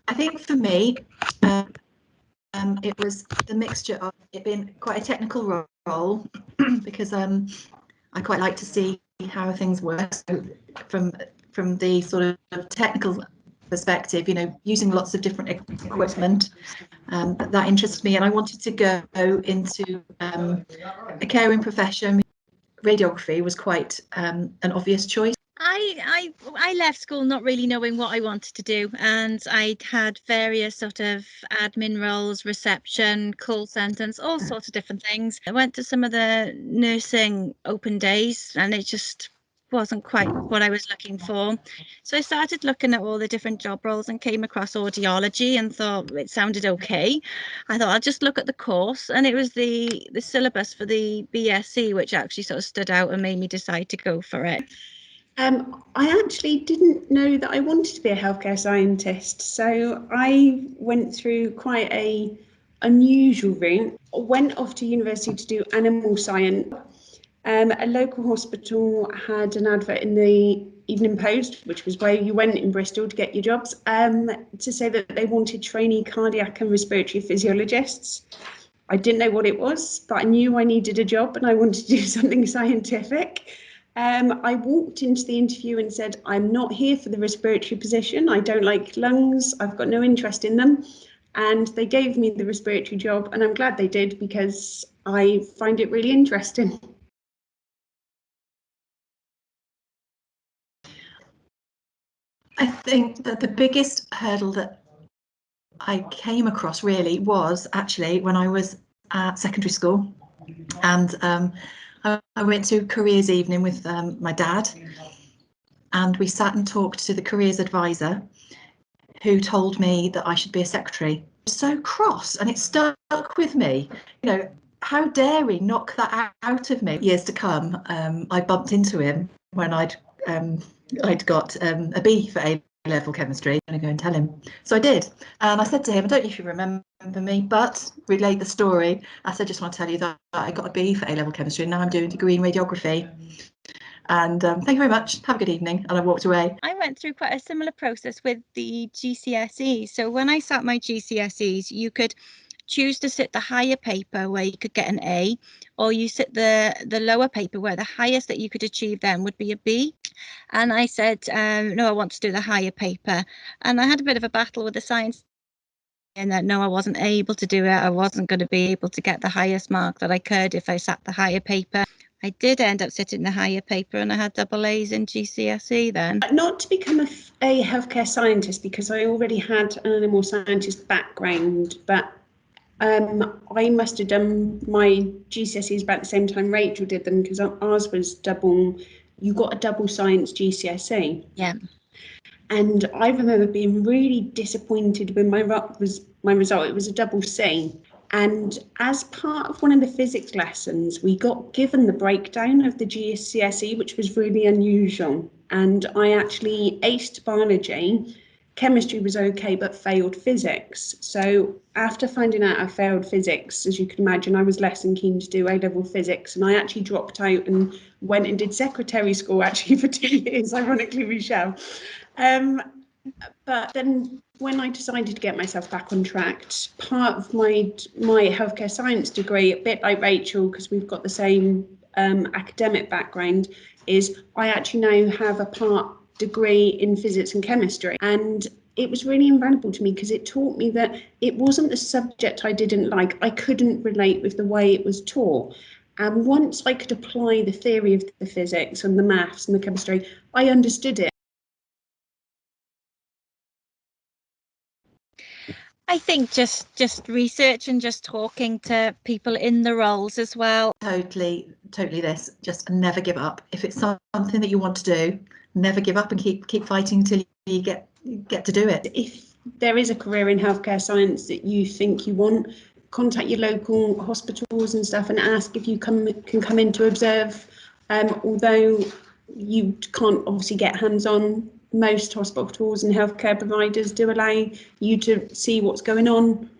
I think for me, it was the mixture of it being quite a technical role because I quite like to see how things work. So from the sort of technical perspective, you know, using lots of different equipment, that interested me, and I wanted to go into a caring profession. Radiography was quite an obvious choice. I left school not really knowing what I wanted to do, and I had various sort of admin roles, reception, call centres, all sorts of different things. I went to some of the nursing open days, and it just wasn't quite what I was looking for. So I started looking at all the different job roles and came across audiology and thought it sounded okay. I thought I'll just look at the course, and it was the syllabus for the BSc which actually sort of stood out and made me decide to go for it. I actually didn't know that I wanted to be a healthcare scientist, so I went through quite a unusual route. Went off to university to do animal science. A local hospital had an advert in the Evening Post, which was where you went in Bristol to get your jobs, to say that they wanted trainee cardiac and respiratory physiologists. I didn't know what it was, but I knew I needed a job and I wanted to do something scientific. I walked into the interview and said, I'm not here for the respiratory position. I don't like lungs. I've got no interest in them. And they gave me the respiratory job, and I'm glad they did because I find it really interesting. I think that the biggest hurdle that I came across really was actually when I was at secondary school, and I went to careers evening with my dad, and we sat and talked to the careers advisor, who told me that I should be a secretary. So cross, and it stuck with me. You know, how dare he knock that out of me? Years to come, I bumped into him when I'd got a B for A-level chemistry. I'm going to go and tell him. So I did, and I said to him, I don't know if you remember me, but relayed the story. I said, just want to tell you that I got a B for A-level chemistry, and now I'm doing a degree in radiography. And thank you very much. Have a good evening. And I walked away. I went through quite a similar process with the GCSEs. So when I sat my GCSEs, you could choose to sit the higher paper where you could get an A, or you sit the lower paper where the highest that you could achieve then would be a B. And I said, no, I want to do the higher paper. And I had a bit of a battle with the science, and that no, I wasn't able to do it. I wasn't going to be able to get the highest mark that I could if I sat the higher paper. I did end up sitting the higher paper, and I had double A's in GCSE then. Not to become a healthcare scientist, because I already had an animal scientist background, but I must have done my GCSEs about the same time Rachel did them, because ours was double. You got a double science GCSE. Yeah. And I remember being really disappointed when my result. It was a double C. And as part of one of the physics lessons, we got given the breakdown of the GCSE, which was really unusual. And I actually aced biology. Chemistry was okay, but failed physics. So after finding out I failed physics, as you can imagine, I was less than keen to do A-level physics. And I actually dropped out and went and did secretary school actually for 2 years, ironically, Michelle. But then when I decided to get myself back on track, part of my healthcare science degree, a bit like Rachel, because we've got the same academic background, is I actually now have a part degree in physics and chemistry. And it was really invaluable to me because it taught me that it wasn't the subject I didn't like. I couldn't relate with the way it was taught. And once I could apply the theory of the physics and the maths and the chemistry, I understood it. I think just research and just talking to people in the roles as well. Totally this. Just never give up. If it's something that you want to do, never give up and keep fighting until you get to do it. If there is a career in healthcare science that you think you want, contact your local hospitals and stuff and ask if you can come in to observe. Although you can't obviously get hands-on, most hospitals and healthcare providers do allow you to see what's going on